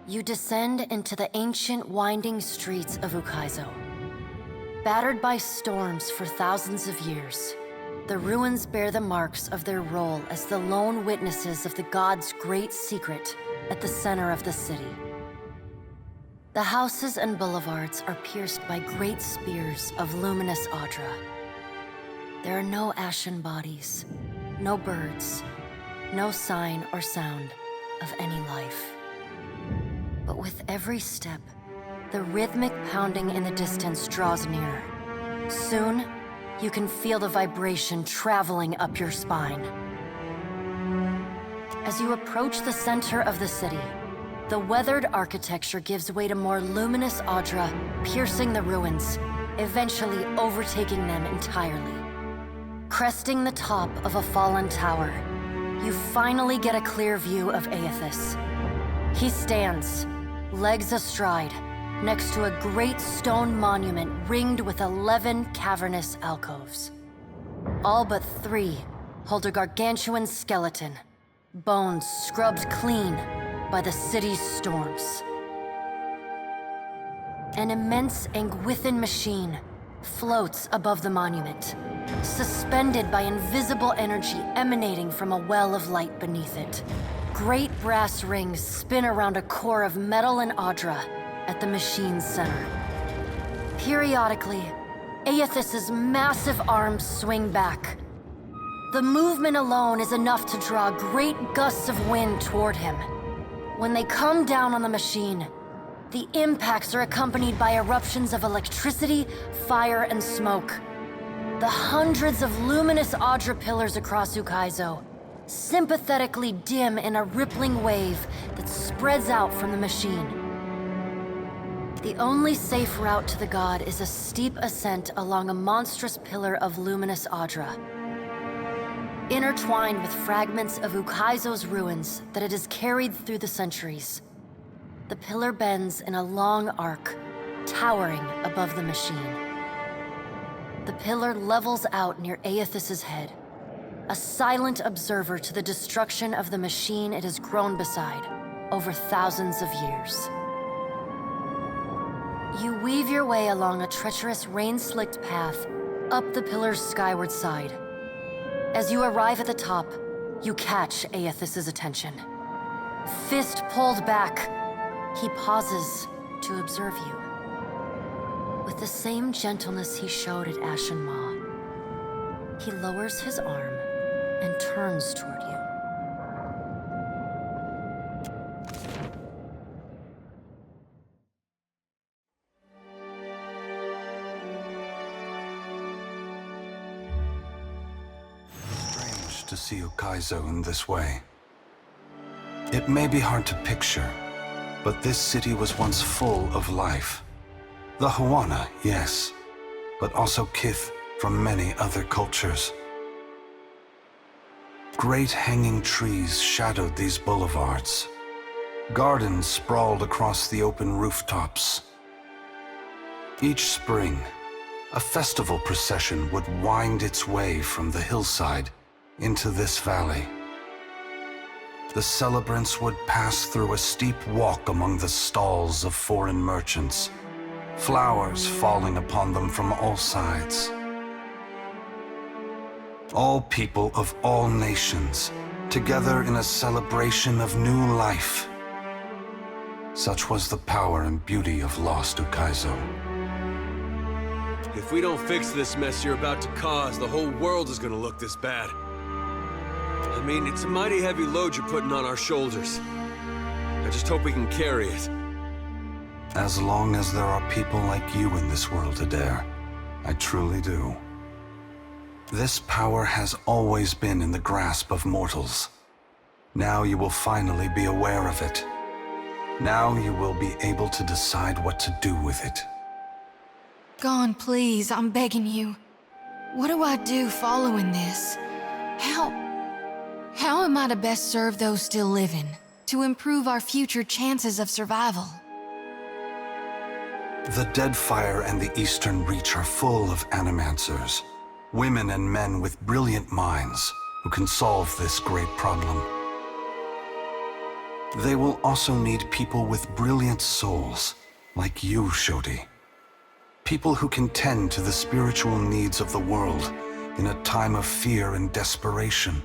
You descend into the ancient winding streets of Ukaizo. Battered by storms for thousands of years, the ruins bear the marks of their role as the lone witnesses of the god's great secret at the center of the city. The houses and boulevards are pierced by great spears of luminous Audra. There are no ashen bodies, no birds, no sign or sound of any life. But with every step, the rhythmic pounding in the distance draws nearer. Soon, you can feel the vibration traveling up your spine. As you approach the center of the city, the weathered architecture gives way to more luminous Audra, piercing the ruins, eventually overtaking them entirely. Cresting the top of a fallen tower, you finally get a clear view of Aethys. He stands, legs astride, next to a great stone monument ringed with 11 cavernous alcoves. All but 3 hold a gargantuan skeleton, bones scrubbed clean by the city's storms. An immense Anguithan machine floats above the monument, suspended by invisible energy emanating from a well of light beneath it. Great brass rings spin around a core of metal and Audra at the machine's center. Periodically, Aethys's massive arms swing back. The movement alone is enough to draw great gusts of wind toward him. When they come down on the machine, the impacts are accompanied by eruptions of electricity, fire, and smoke. The hundreds of luminous Audra pillars across Ukaizo sympathetically dim in a rippling wave that spreads out from the machine. The only safe route to the god is a steep ascent along a monstrous pillar of luminous Audra. Intertwined with fragments of Ukaizo's ruins that it has carried through the centuries, the pillar bends in a long arc, towering above the machine. The pillar levels out near Aethys's head, a silent observer to the destruction of the machine it has grown beside over thousands of years. You weave your way along a treacherous rain-slicked path up the pillar's skyward side. As you arrive at the top, you catch Aethys's attention. Fist pulled back, he pauses to observe you. With the same gentleness he showed at Ashen Maw, he lowers his arm and turns toward you. Strange to see Ukaizo in this way. It may be hard to picture, but this city was once full of life. The Hawana, yes, but also kith from many other cultures. Great hanging trees shadowed these boulevards. Gardens sprawled across the open rooftops. Each spring, a festival procession would wind its way from the hillside into this valley. The celebrants would pass through a steep walk among the stalls of foreign merchants, flowers falling upon them from all sides. All people of all nations, together in a celebration of new life. Such was the power and beauty of lost Ukaizo. If we don't fix this mess you're about to cause, the whole world is gonna look this bad. I mean, it's a mighty heavy load you're putting on our shoulders. I just hope we can carry it. As long as there are people like you in this world, Adair, I truly do. This power has always been in the grasp of mortals. Now you will finally be aware of it. Now you will be able to decide what to do with it. Gone, please, I'm begging you. What do I do following this? How am I to best serve those still living, to improve our future chances of survival? The Deadfire and the Eastern Reach are full of animancers, women and men with brilliant minds who can solve this great problem. They will also need people with brilliant souls, like you, Shodi. People who can tend to the spiritual needs of the world in a time of fear and desperation.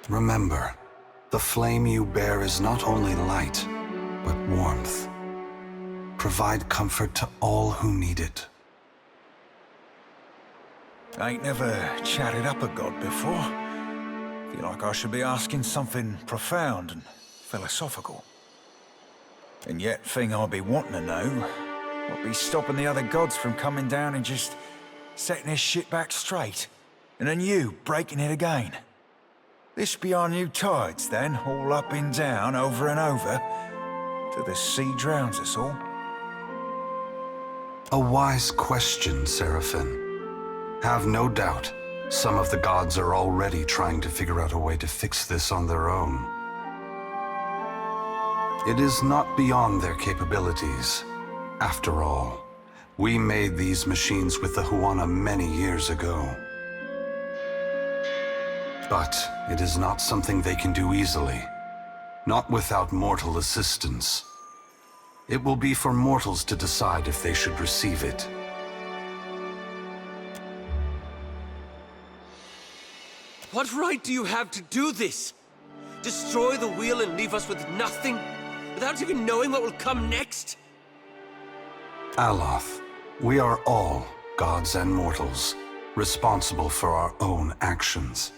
Remember, the flame you bear is not only light, but warmth. Provide comfort to all who need it. I ain't never chatted up a god before. Feel like I should be asking something profound and philosophical. And yet, thing I'd be wanting to know, what be stopping the other gods from coming down and just setting this shit back straight? And then you breaking it again. This be our new tides, then, all up and down, over and over, till the sea drowns us all. A wise question, Seraphim. Have no doubt, some of the gods are already trying to figure out a way to fix this on their own. It is not beyond their capabilities. After all, we made these machines with the Huana many years ago. But it is not something they can do easily, not without mortal assistance. It will be for mortals to decide if they should receive it. What right do you have to do this? Destroy the wheel and leave us with nothing? Without even knowing what will come next? Aloth, we are all, gods and mortals, responsible for our own actions.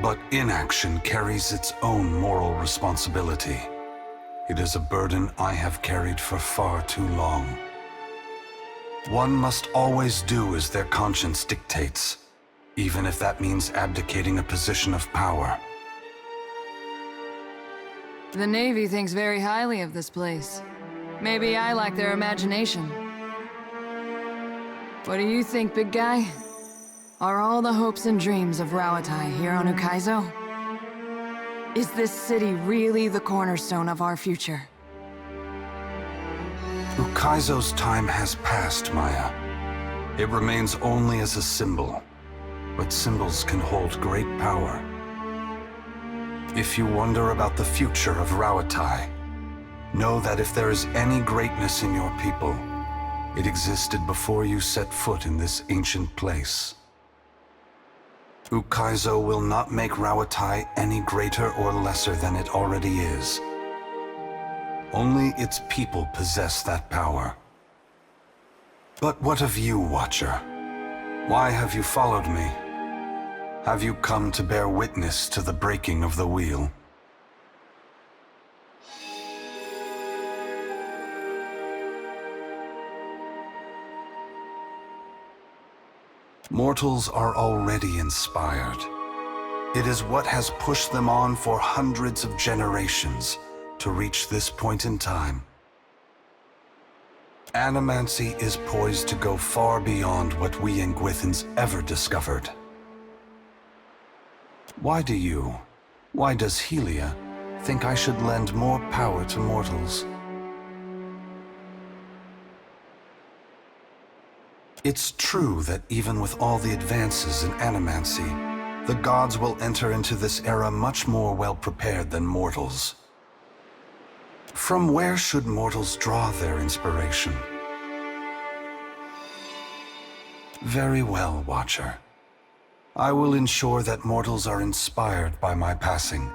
But inaction carries its own moral responsibility. It is a burden I have carried for far too long. One must always do as their conscience dictates, even if that means abdicating a position of power. The Navy thinks very highly of this place. Maybe I lack their imagination. What do you think, big guy? Are all the hopes and dreams of Rauatai here on Ukaizo? Is this city really the cornerstone of our future? Ukaizo's time has passed, Maya. It remains only as a symbol, but symbols can hold great power. If you wonder about the future of Rauatai, know that if there is any greatness in your people, it existed before you set foot in this ancient place. Ukaizo will not make Rauatai any greater or lesser than it already is. Only its people possess that power. But what of you, Watcher? Why have you followed me? Have you come to bear witness to the breaking of the wheel? Mortals are already inspired. It is what has pushed them on for hundreds of generations to reach this point in time. Animancy is poised to go far beyond what we Engwithans ever discovered. Why does Helia think I should lend more power to mortals? It's true that even with all the advances in animancy, the gods will enter into this era much more well-prepared than mortals. From where should mortals draw their inspiration? Very well, Watcher. I will ensure that mortals are inspired by my passing,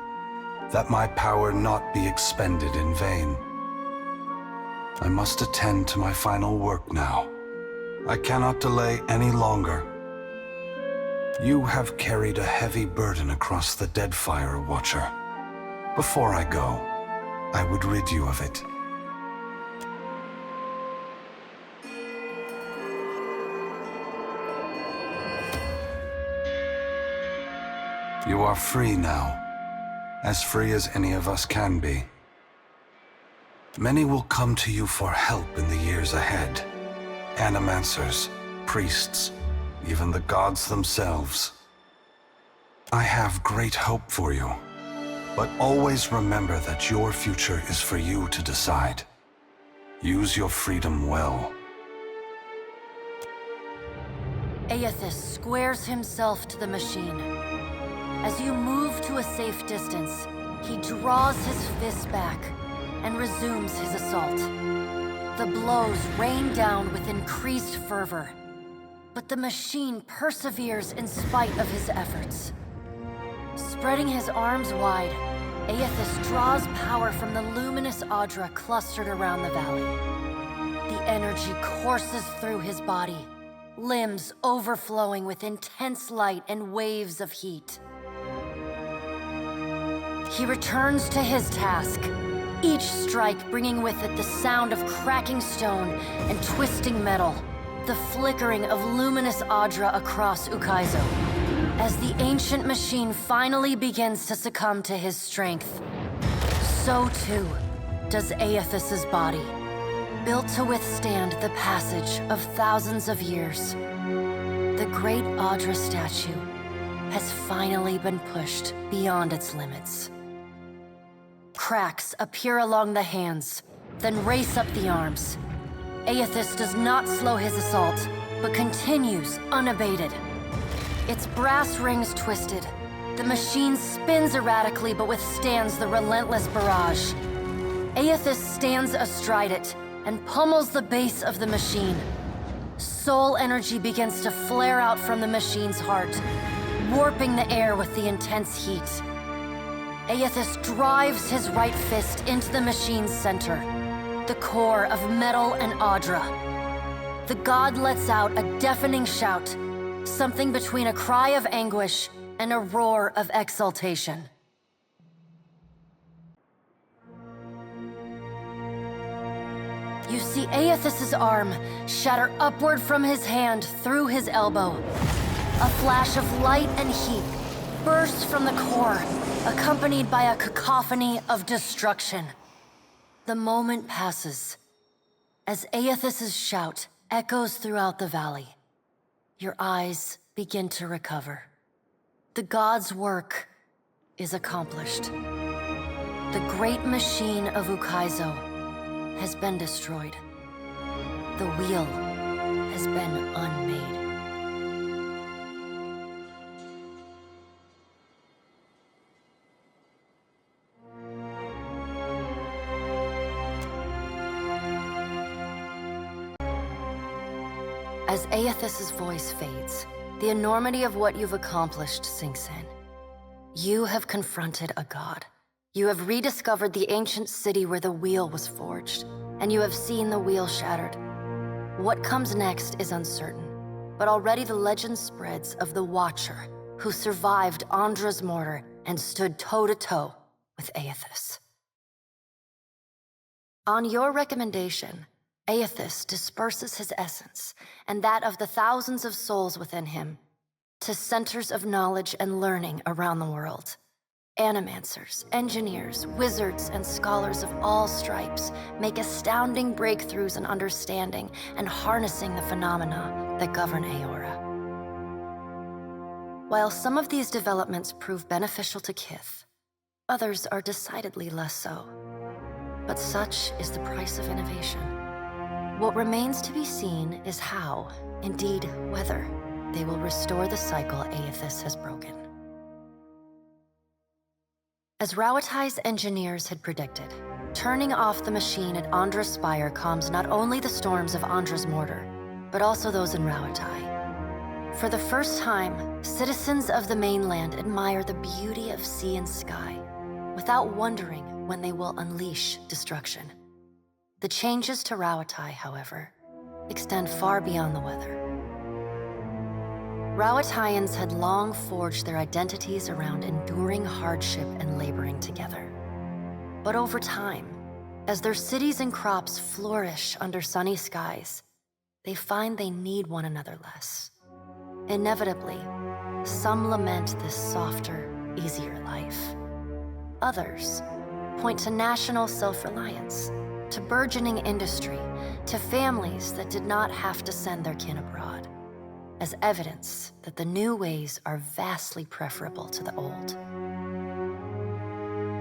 that my power not be expended in vain. I must attend to my final work now. I cannot delay any longer. You have carried a heavy burden across the Deadfire, Watcher. Before I go, I would rid you of it. You are free now, as free as any of us can be. Many will come to you for help in the years ahead. Animancers, priests, even the gods themselves. I have great hope for you, but always remember that your future is for you to decide. Use your freedom well. Aethys squares himself to the machine. As you move to a safe distance, he draws his fists back and resumes his assault. The blows rain down with increased fervor, but the machine perseveres in spite of his efforts. Spreading his arms wide, Aethys draws power from the luminous Audra clustered around the valley. The energy courses through his body, limbs overflowing with intense light and waves of heat. He returns to his task, each strike bringing with it the sound of cracking stone and twisting metal, the flickering of luminous Audra across Ukaizo. As the ancient machine finally begins to succumb to his strength, so too does Aethys' body, built to withstand the passage of thousands of years. The great Audra statue has finally been pushed beyond its limits. Cracks appear along the hands, then race up the arms. Aethys does not slow his assault, but continues unabated. Its brass rings twisted, the machine spins erratically but withstands the relentless barrage. Aethys stands astride it and pummels the base of the machine. Soul energy begins to flare out from the machine's heart, warping the air with the intense heat. Aethys drives his right fist into the machine's center, the core of metal and Audra. The god lets out a deafening shout, something between a cry of anguish and a roar of exultation. You see Aethys' arm shatter upward from his hand through his elbow. A flash of light and heat bursts from the core, accompanied by a cacophony of destruction. The moment passes as Aethys' shout echoes throughout the valley. Your eyes begin to recover. The god's work is accomplished. The great machine of Ukaizo has been destroyed. The wheel has been unmade. As Aethys' voice fades, the enormity of what you've accomplished sinks in. You have confronted a god. You have rediscovered the ancient city where the wheel was forged, and you have seen the wheel shattered. What comes next is uncertain, but already the legend spreads of the Watcher who survived Andra's mortar and stood toe-to-toe with Aethys. On your recommendation, Aethys disperses his essence, and that of the thousands of souls within him, to centers of knowledge and learning around the world. Animancers, engineers, wizards, and scholars of all stripes make astounding breakthroughs in understanding and harnessing the phenomena that govern Aora. While some of these developments prove beneficial to Kith, others are decidedly less so. But such is the price of innovation. What remains to be seen is how, indeed whether, they will restore the cycle Aethys has broken. As Rauatai's engineers had predicted, turning off the machine at Andra's spire calms not only the storms of Andra's mortar, but also those in Rauatai. For the first time, citizens of the mainland admire the beauty of sea and sky, without wondering when they will unleash destruction. The changes to Rauatai, however, extend far beyond the weather. Rauataians had long forged their identities around enduring hardship and laboring together. But over time, as their cities and crops flourish under sunny skies, they find they need one another less. Inevitably, some lament this softer, easier life. Others point to national self-reliance, to burgeoning industry, to families that did not have to send their kin abroad, as evidence that the new ways are vastly preferable to the old.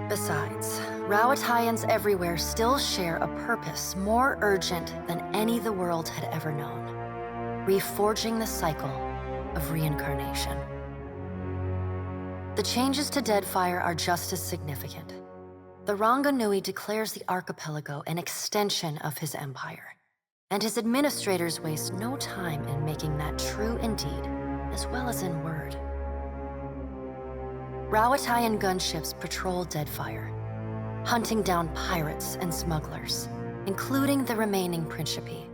Besides, Rauataians everywhere still share a purpose more urgent than any the world had ever known: reforging the cycle of reincarnation. The changes to Deadfire are just as significant. The Ranganui declares the archipelago an extension of his empire, and his administrators waste no time in making that true in deed, as well as in word. Rawatayan gunships patrol Deadfire, hunting down pirates and smugglers, including the remaining Principe.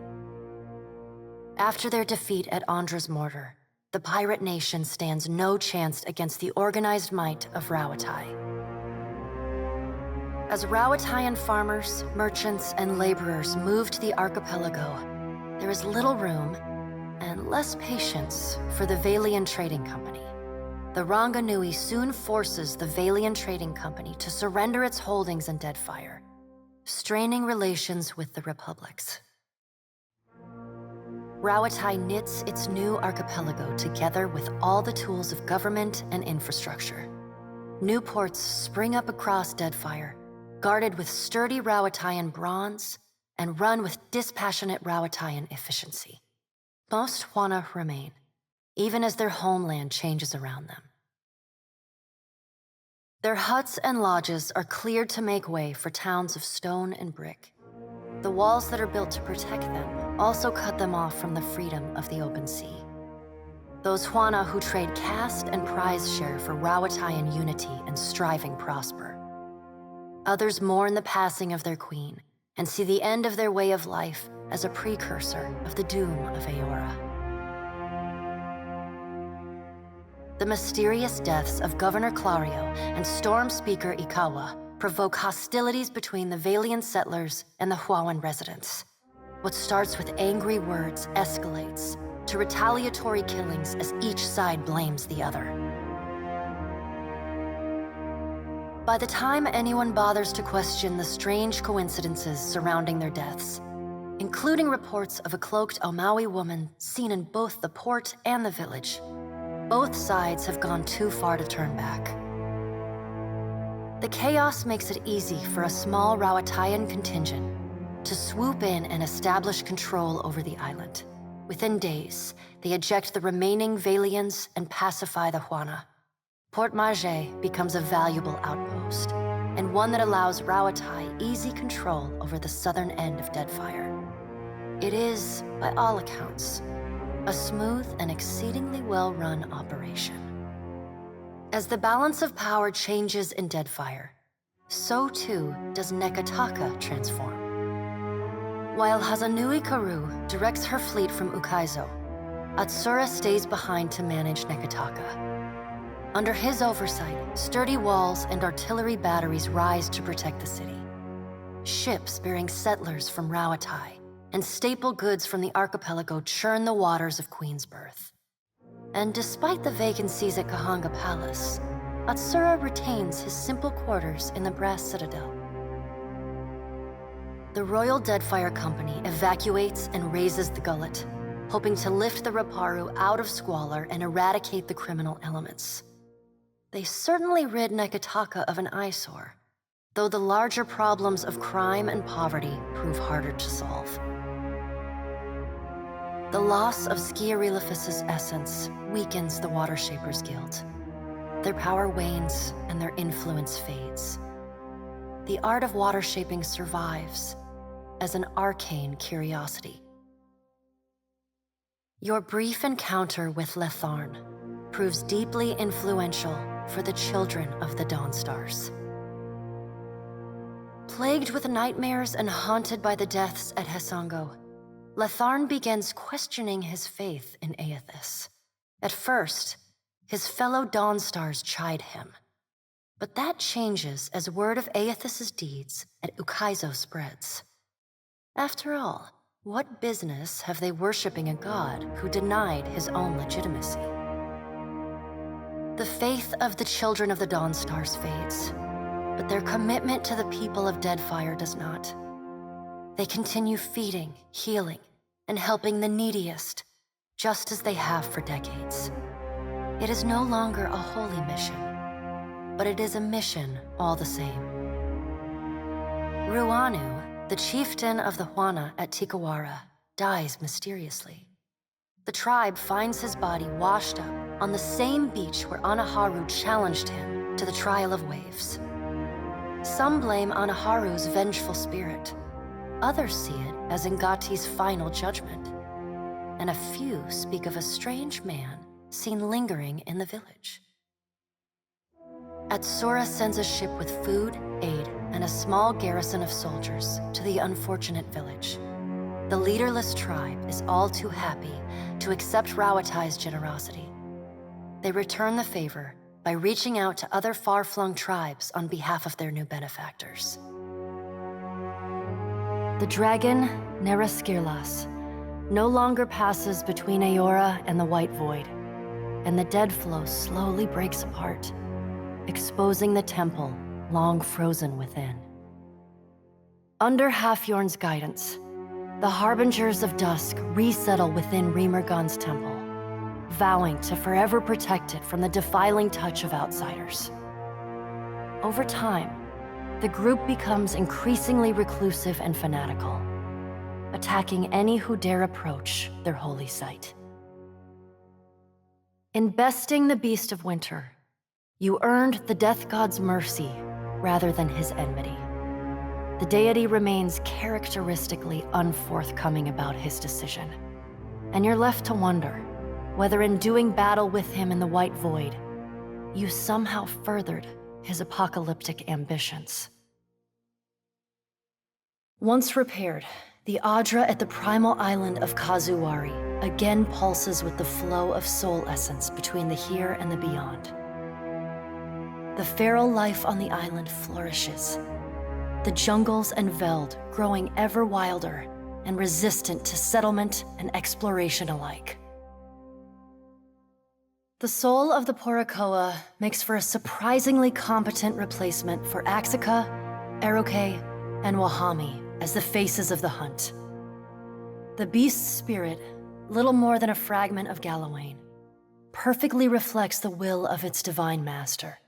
After their defeat at Andra's Mortar, the pirate nation stands no chance against the organized might of Rawatai. As Rawatayan farmers, merchants, and laborers move to the archipelago, there is little room and less patience for the Valian Trading Company. The Ranganui soon forces the Valian Trading Company to surrender its holdings in Deadfire, straining relations with the republics. Rawatai knits its new archipelago together with all the tools of government and infrastructure. New ports spring up across Deadfire, guarded with sturdy Rawatayan bronze and run with dispassionate Rawatayan efficiency. Most Juana remain, even as their homeland changes around them. Their huts and lodges are cleared to make way for towns of stone and brick. The walls that are built to protect them also cut them off from the freedom of the open sea. Those Juana who trade caste and prize share for Rawatayan unity and striving prosper. Others mourn the passing of their queen and see the end of their way of life as a precursor of the doom of Aora. The mysterious deaths of Governor Clario and Storm Speaker Ikawa provoke hostilities between the Valian settlers and the Huawan residents. What starts with angry words escalates to retaliatory killings as each side blames the other. By the time anyone bothers to question the strange coincidences surrounding their deaths, including reports of a cloaked Omawi woman seen in both the port and the village, both sides have gone too far to turn back. The chaos makes it easy for a small Rawatayan contingent to swoop in and establish control over the island. Within days, they eject the remaining Valians and pacify the Juana. Port Marge becomes a valuable outpost, and one that allows Rawatai easy control over the southern end of Deadfire. It is, by all accounts, a smooth and exceedingly well-run operation. As the balance of power changes in Deadfire, so too does Nekataka transform. While Hazanui Karu directs her fleet from Ukaizo, Atsura stays behind to manage Nekataka. Under his oversight, sturdy walls and artillery batteries rise to protect the city. Ships bearing settlers from Rawatai and staple goods from the archipelago churn the waters of Queensbirth. And despite the vacancies at Kahanga Palace, Atsura retains his simple quarters in the Brass Citadel. The Royal Deadfire Company evacuates and raises the gullet, hoping to lift the Raparu out of squalor and eradicate the criminal elements. They certainly rid Nekataka of an eyesore, though the larger problems of crime and poverty prove harder to solve. The loss of Skiarilifus's essence weakens the Water Shapers Guild. Their power wanes and their influence fades. The art of water shaping survives as an arcane curiosity. Your brief encounter with Letharn proves deeply influential for the children of the Dawnstars. Plagued with nightmares and haunted by the deaths at Hesango, Letharn begins questioning his faith in Aethys. At first, his fellow Dawnstars chide him, but that changes as word of Aethys's deeds at Ukaizo spreads. After all, what business have they worshipping a god who denied his own legitimacy? The faith of the children of the Dawnstars fades, but their commitment to the people of Deadfire does not. They continue feeding, healing, and helping the neediest, just as they have for decades. It is no longer a holy mission, but it is a mission all the same. Ruanu, the chieftain of the Juana at Tikawara, dies mysteriously. The tribe finds his body washed up on the same beach where Anaharu challenged him to the trial of waves. Some blame Anaharu's vengeful spirit. Others see it as Ngati's final judgment. And a few speak of a strange man seen lingering in the village. Atsura sends a ship with food, aid, and a small garrison of soldiers to the unfortunate village. The leaderless tribe is all too happy to accept Rauatai's generosity. They return the favor by reaching out to other far-flung tribes on behalf of their new benefactors. The dragon, Neraskirlas, no longer passes between Aora and the White Void, and the dead flow slowly breaks apart, exposing the temple long frozen within. Under Halfjorn's guidance, the Harbingers of Dusk resettle within Remergun's temple, vowing to forever protect it from the defiling touch of outsiders. Over time, the group becomes increasingly reclusive and fanatical, attacking any who dare approach their holy site. In besting the Beast of Winter, you earned the Death God's mercy rather than his enmity. The deity remains characteristically unforthcoming about his decision, and you're left to wonder whether in doing battle with him in the White Void, you somehow furthered his apocalyptic ambitions. Once repaired, the Adra at the primal island of Kazuwari again pulses with the flow of soul essence between the here and the beyond. The feral life on the island flourishes, the jungles and veld growing ever wilder and resistant to settlement and exploration alike. The soul of the Porakoa makes for a surprisingly competent replacement for Axika, Eroke, and Wahami as the faces of the hunt. The beast's spirit, little more than a fragment of Galawain, perfectly reflects the will of its divine master.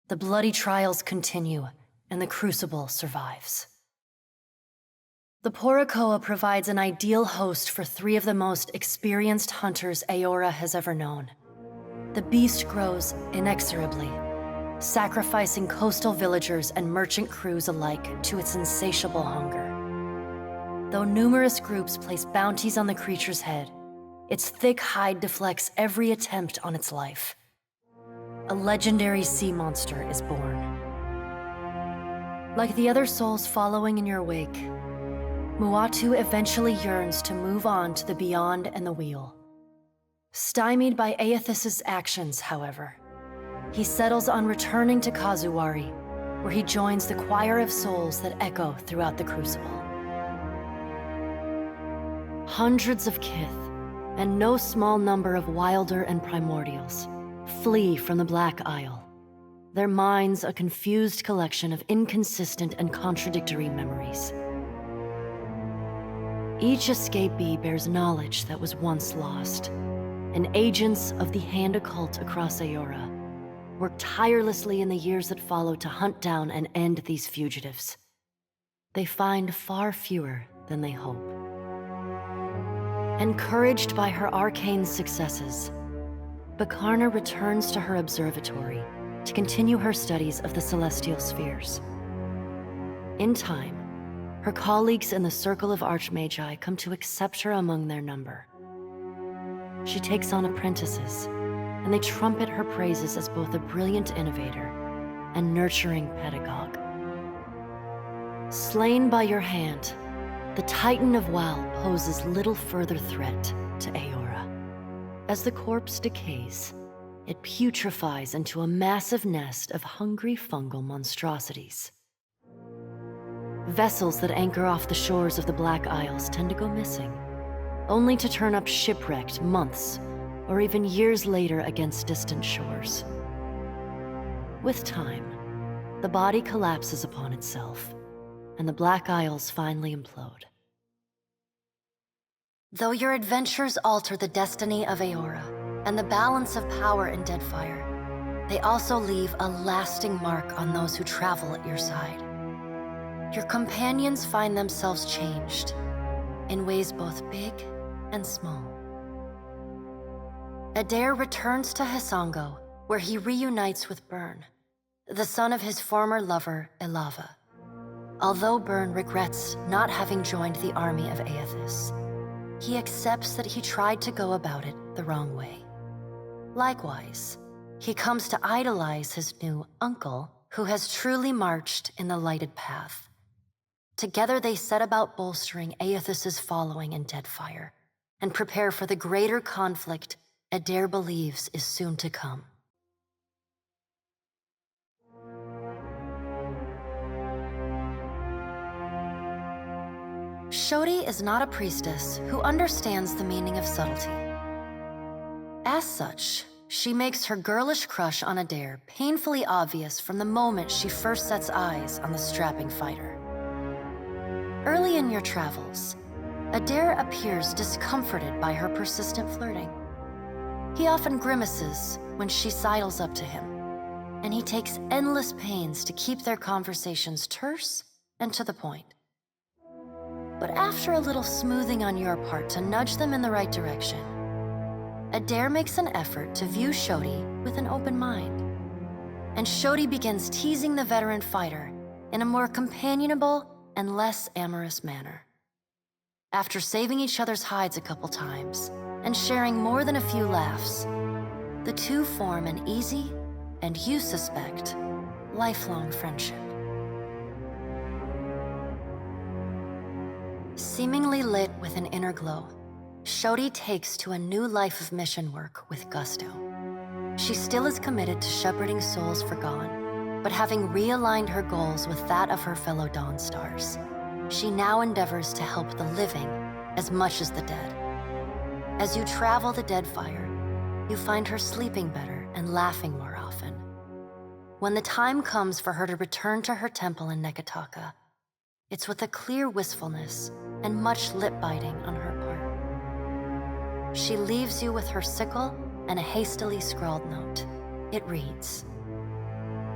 The bloody trials continue, and the crucible survives. The Porakoa provides an ideal host for 3 of the most experienced hunters Aora has ever known. The beast grows inexorably, sacrificing coastal villagers and merchant crews alike to its insatiable hunger. Though numerous groups place bounties on the creature's head, its thick hide deflects every attempt on its life. A legendary sea monster is born. Like the other souls following in your wake, Muatu eventually yearns to move on to the beyond and the wheel. Stymied by Aethys's actions, however, he settles on returning to Kazuwari, where he joins the choir of souls that echo throughout the Crucible. Hundreds of kith, and no small number of wilder and primordials, flee from the Black Isle, their minds a confused collection of inconsistent and contradictory memories. Each escapee bears knowledge that was once lost, and agents of the Hand Occult across Aora work tirelessly in the years that follow to hunt down and end these fugitives. They find far fewer than they hope. Encouraged by her arcane successes, Bakarna returns to her observatory to continue her studies of the celestial spheres. In time, her colleagues in the Circle of Archmagi come to accept her among their number. She takes on apprentices, and they trumpet her praises as both a brilliant innovator and nurturing pedagogue. Slain by your hand, the Titan of Wal poses little further threat to Aora. As the corpse decays, it putrefies into a massive nest of hungry fungal monstrosities. Vessels that anchor off the shores of the Black Isles tend to go missing, only to turn up shipwrecked months or even years later against distant shores. With time, the body collapses upon itself, and the Black Isles finally implode. Though your adventures alter the destiny of Aora and the balance of power in Deadfire, they also leave a lasting mark on those who travel at your side. Your companions find themselves changed in ways both big and small. Adair returns to Hisango, where he reunites with Byrne, the son of his former lover, Elava. Although Byrne regrets not having joined the army of Aethys, he accepts that he tried to go about it the wrong way. Likewise, he comes to idolize his new uncle, who has truly marched in the lighted path. Together they set about bolstering Aethys' following in Deadfire, and prepare for the greater conflict Adair believes is soon to come. Shodi is not a priestess who understands the meaning of subtlety. As such, she makes her girlish crush on Adair painfully obvious from the moment she first sets eyes on the strapping fighter. Early in your travels, Adair appears discomforted by her persistent flirting. He often grimaces when she sidles up to him, and he takes endless pains to keep their conversations terse and to the point. But after a little smoothing on your part to nudge them in the right direction, Adair makes an effort to view Shodi with an open mind. And Shodi begins teasing the veteran fighter in a more companionable and less amorous manner. After saving each other's hides a couple times and sharing more than a few laughs, the two form an easy, and you suspect, lifelong friendship. Seemingly lit with an inner glow, Shodi takes to a new life of mission work with gusto. She still is committed to shepherding souls forgone, but having realigned her goals with that of her fellow Dawnstars, she now endeavors to help the living as much as the dead. As you travel the Deadfire, you find her sleeping better and laughing more often. When the time comes for her to return to her temple in Neketaka, it's with a clear wistfulness and much lip-biting on her part. She leaves you with her sickle and a hastily scrawled note. It reads,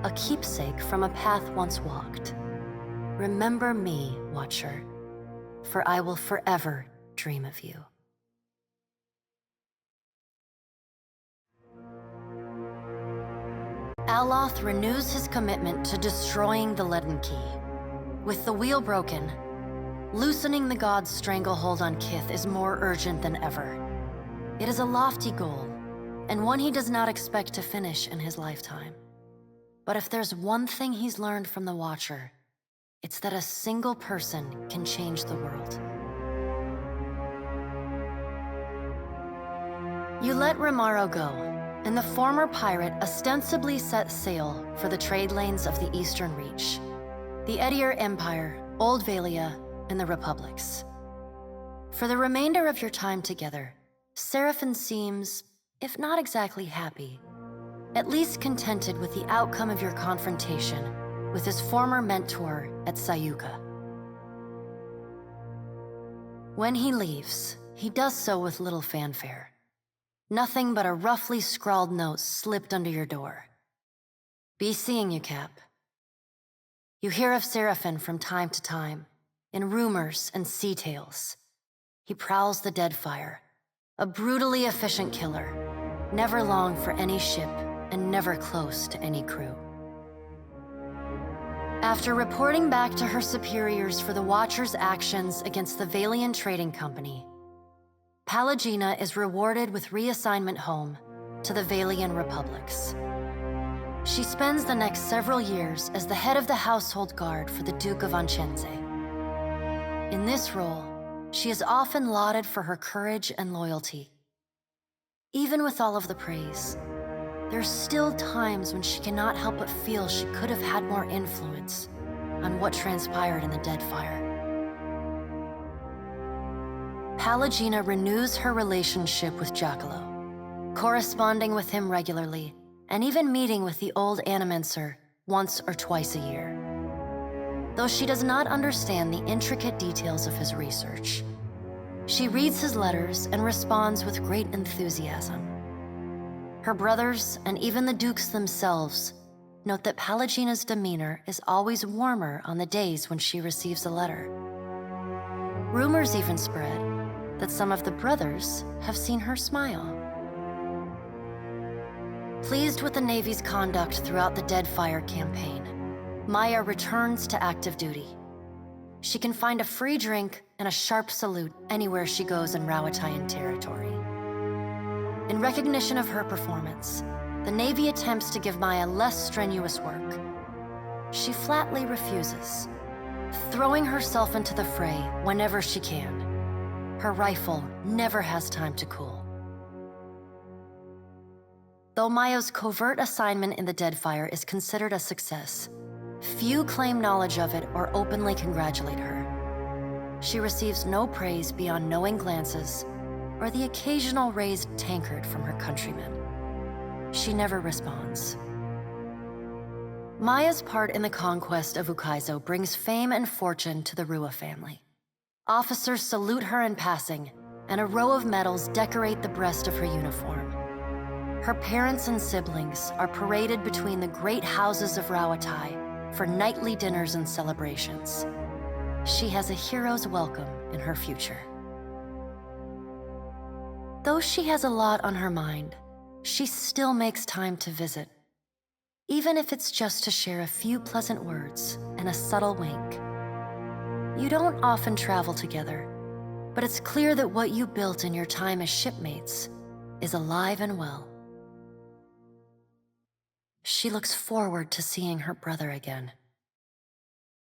"A keepsake from a path once walked. Remember me, Watcher, for I will forever dream of you." Aloth renews his commitment to destroying the Leaden Key. With the wheel broken, loosening the god's stranglehold on Kith is more urgent than ever. It is a lofty goal, and one he does not expect to finish in his lifetime. But if there's one thing he's learned from the Watcher, it's that a single person can change the world. You let Romaro go, and the former pirate ostensibly set sail for the trade lanes of the Eastern Reach, the Edier Empire, Old Valia, and the Republics. For the remainder of your time together, Seraphin seems, if not exactly happy, at least contented with the outcome of your confrontation with his former mentor at Sayuka. When he leaves, he does so with little fanfare. Nothing but a roughly scrawled note slipped under your door. "Be seeing you, Cap." You hear of Seraphin from time to time, in rumors and sea tales. He prowls the Deadfire, a brutally efficient killer, never long for any ship and never close to any crew. After reporting back to her superiors for the Watcher's actions against the Valian Trading Company, Pallegina is rewarded with reassignment home to the Valian Republics. She spends the next several years as the head of the household guard for the Duke of Ancense. In this role, she is often lauded for her courage and loyalty. Even with all of the praise, there's still times when she cannot help but feel she could have had more influence on what transpired in the Deadfire. Pallegina renews her relationship with Giacomo, corresponding with him regularly, and even meeting with the old Animancer once or twice a year. Though she does not understand the intricate details of his research, she reads his letters and responds with great enthusiasm. Her brothers, and even the dukes themselves, note that Pallegina's demeanor is always warmer on the days when she receives a letter. Rumors even spread that some of the brothers have seen her smile. Pleased with the Navy's conduct throughout the Deadfire campaign, Maya returns to active duty. She can find a free drink and a sharp salute anywhere she goes in Rawatayan territory. In recognition of her performance, the Navy attempts to give Maya less strenuous work. She flatly refuses, throwing herself into the fray whenever she can. Her rifle never has time to cool. Though Maya's covert assignment in the Deadfire is considered a success, few claim knowledge of it or openly congratulate her. She receives no praise beyond knowing glances or the occasional raised tankard from her countrymen. She never responds. Maya's part in the conquest of Ukaizo brings fame and fortune to the Rua family. Officers salute her in passing, and a row of medals decorate the breast of her uniform. Her parents and siblings are paraded between the great houses of Rawatai for nightly dinners and celebrations. She has a hero's welcome in her future. Though she has a lot on her mind, she still makes time to visit, even if it's just to share a few pleasant words and a subtle wink. You don't often travel together, but it's clear that what you built in your time as shipmates is alive and well. She looks forward to seeing her brother again.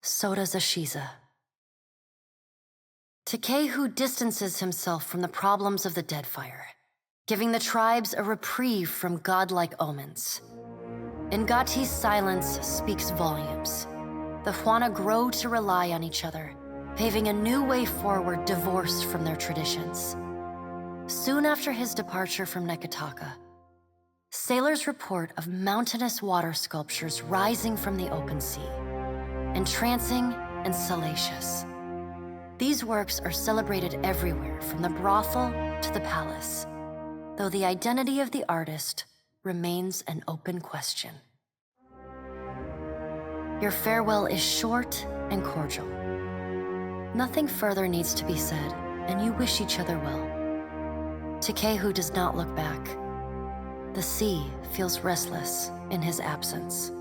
So does Ashiza. Takehu distances himself from the problems of the Deadfire, giving the tribes a reprieve from godlike omens. Ngati's silence speaks volumes. The Huana grow to rely on each other, paving a new way forward divorced from their traditions. Soon after his departure from Nekataka, sailors report of mountainous water sculptures rising from the open sea, entrancing and salacious. These works are celebrated everywhere, from the brothel to the palace, though the identity of the artist remains an open question. Your farewell is short and cordial. Nothing further needs to be said, and you wish each other well. Takehu does not look back. The sea feels restless in his absence.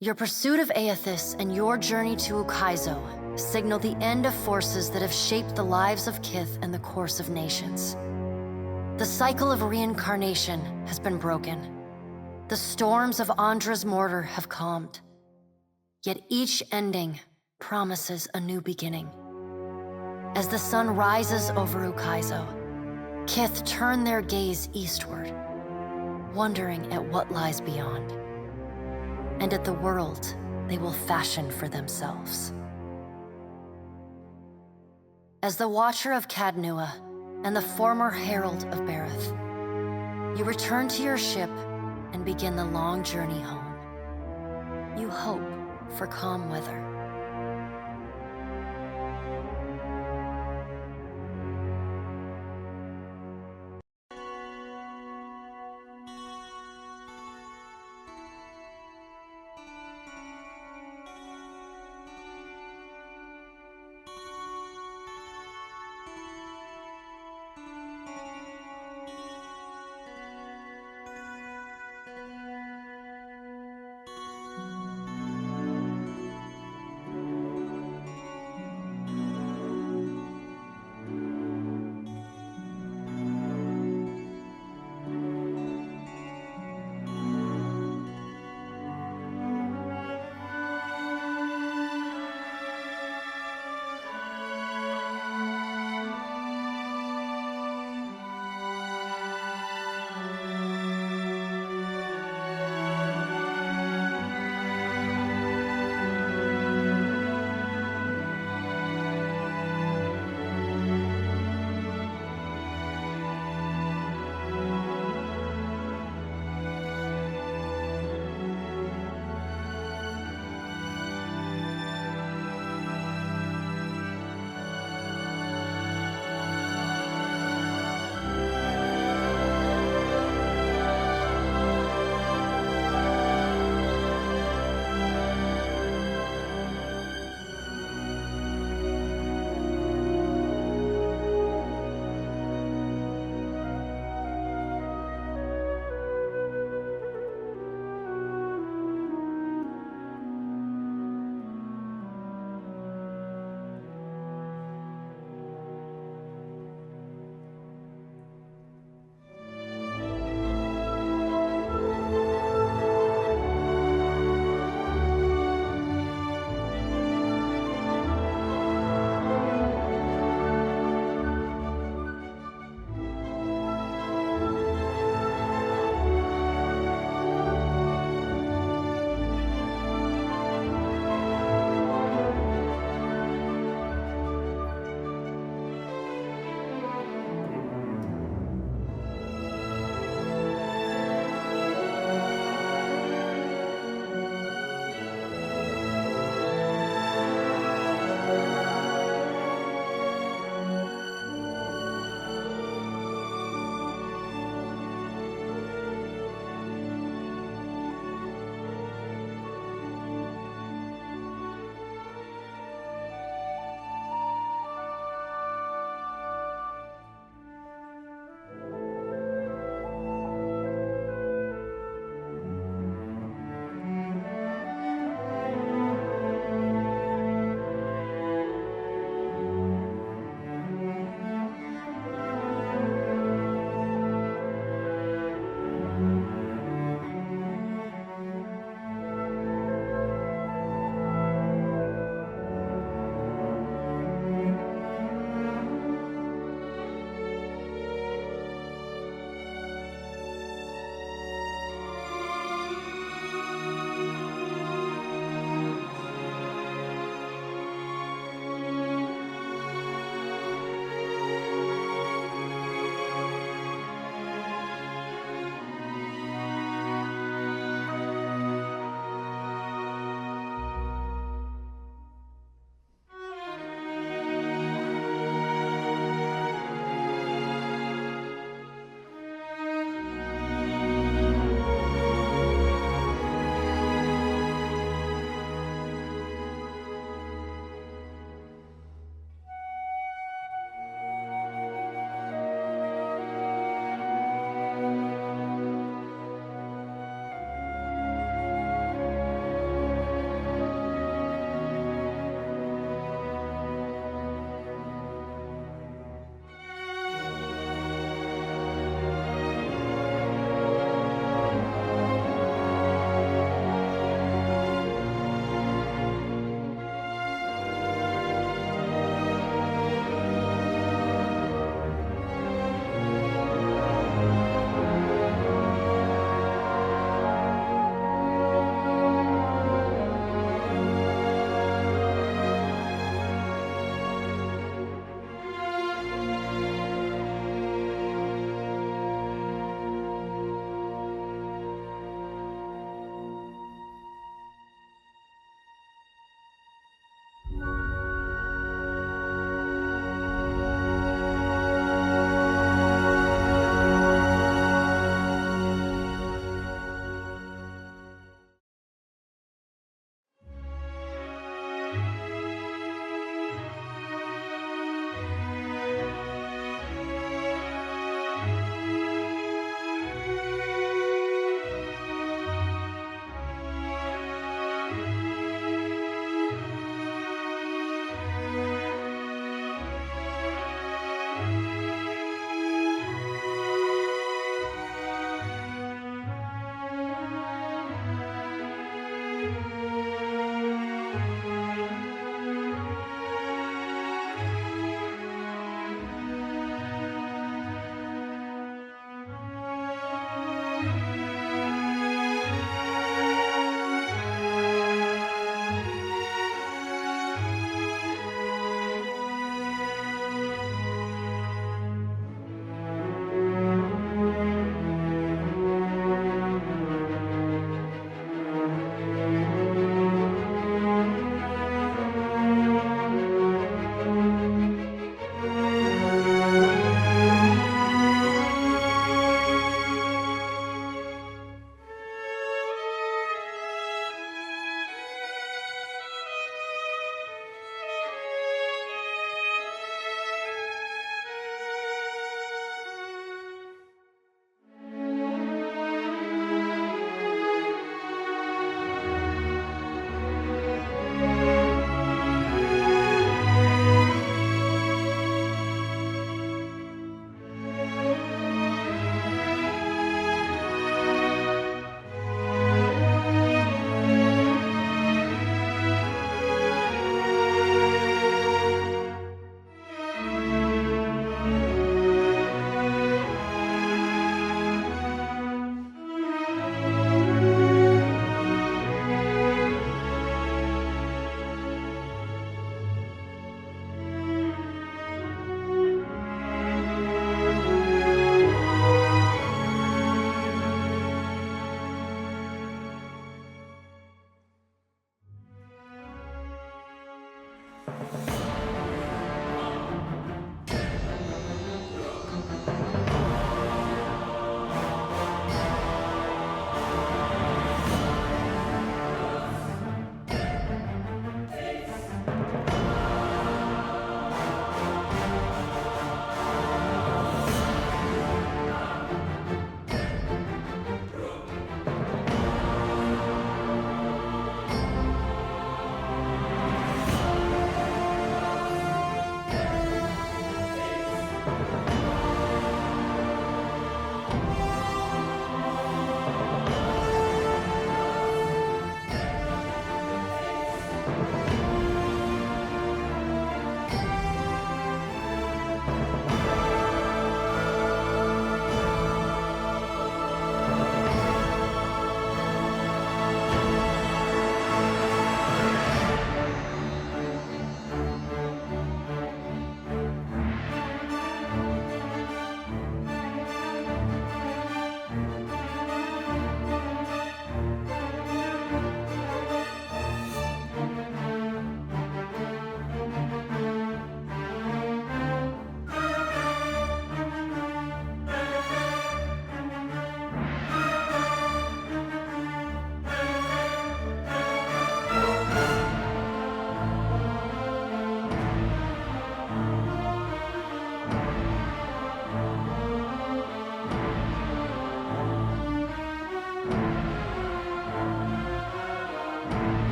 Your pursuit of Aethys and your journey to Ukaizo signal the end of forces that have shaped the lives of Kith and the course of nations. The cycle of reincarnation has been broken. The storms of Andra's mortar have calmed. Yet each ending promises a new beginning. As the sun rises over Ukaizo, Kith turn their gaze eastward, wondering at what lies beyond, and at the world they will fashion for themselves. As the Watcher of Cadnua and the former Herald of Bareth, you return to your ship and begin the long journey home. You hope for calm weather.